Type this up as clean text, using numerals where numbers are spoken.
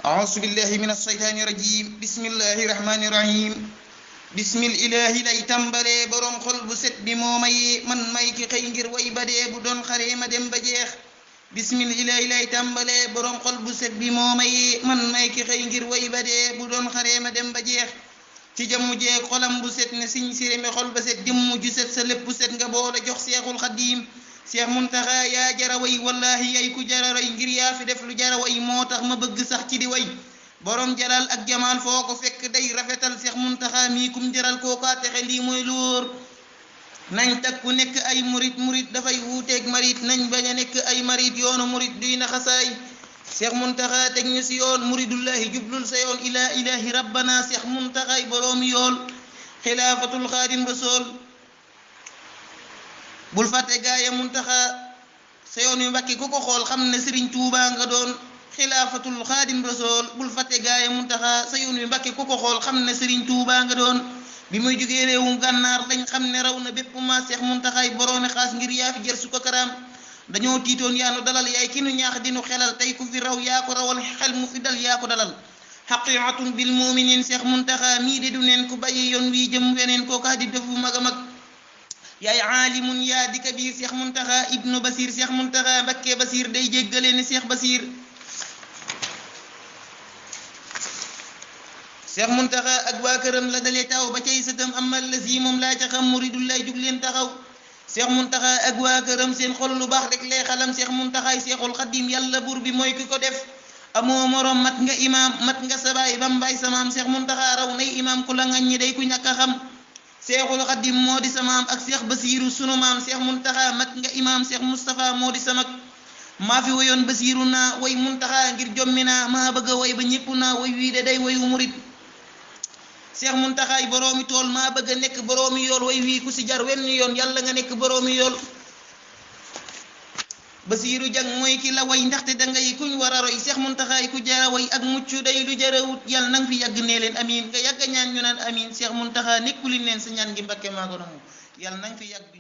أعوذ بالله من الشيطان الرجيم بسم الله الرحمن الرحيم بسم الإله lay tàmbalee boroom xol bu set bi moo maye man may ki xëy ngir way badee bu doon xare ma dem ba jeex bismil ilahi lay tàmbalee boroom xol bu set bi moo maye man may ki xëy ngir way badee bu doon xare ma dem ba jeex ci jëmmu jeeg xolam bu set ne siñ sirimi xol ba set jëmmu ju set sa lépp set nga boole jox seexul xadiim seex muntaxa yaa jara way wallahi yay ku jara roy ngir yaa fi def lu jara way moo tax ma bëgg sax ci di way borom jalal ak jamaal foo ko fekk day rafetal seex muntaxa mii kum jaral kookaa texe lii mooy lu wóor nañ takku nekk ay murit dafay wuuteeg marit nañ bañ a nekk ay marit yoonu murit duy na xasaay seex muntaxa teg ñu si yoon muridullahi jublul sa yoon ilaa ilahi rabbana seex muntaxay boroomi yool xilaafatul xaadim rasool bul fàtte gaaya muntaxa sa yoon yu mbàkki ku ko xool xam ne sëriñ tuuba nga doon xilaafatul xaadim rasool bul fàtte gaaya muntaxa sa yoon yu mbàkki ku ko xool xam ne sëriñ tuuba nga doon bi muy jógee réewum gànnaar lañ xam ne raw na bépp ma seex muntaxay boroomi xaas ngir yaa fi jër su ko karaam dañoo tiitoon yaa nu dalal yaay ki nu ñaax dinu xelal tey ku fi raw yaa ko rawal xel mu fi dal yaa ko dalal xaqiqatun bil muminin seex muntaxa mii de du neen ku bàyyi yoon wii jëm weneen kookaa di defu mag a mag yaay aalimun yaa di kabiir seex muntaxa ibnu basir seex muntaxa mbakke basir day jéggale ni seex basir seex muntaxa ak waa këram la dalee taw ba cay sëtam amal la si moom laa ca xam muridullaay jug leen taxaw seex muntaxa ak waa këram seen xol lu baax rek lee xalam seex muntaxaay seexul xadim yàlla buur bi mooy ki ko def amoo morom mat nga imaam mat nga sabaay bambaay samaam seex muntaxa raw nay imaam ku la ngaññi day ku ñàkk a xam seexul xadim moo di sa maam ak seex basiiru sunu maam seex muntaxa mat nga imaam seex mustapha moo di sa mag maa fi woyoon basiiru naa way muntaxa ngir jommi naa maa bëgg a way ba ñépp naa way wii de day wayu murit seex muntaxaay boroomi tool maa bëgg a nekk boroomi yool way wii ku si jar wenn yoon yàlla nga nekk boroomi yool basiiru jang mooy ki la way ndaxte dangay kuñ war a roy seex muntaxaay ku jara way ak mucc day lu jarawut yàlla nang fi yàgg nee leen amiin nga yàgg ñaan ñu naan amiin seex muntaxa nekkuli neen sa ñaan gi mbakke maa ko nangu yàlla nang fi yàgg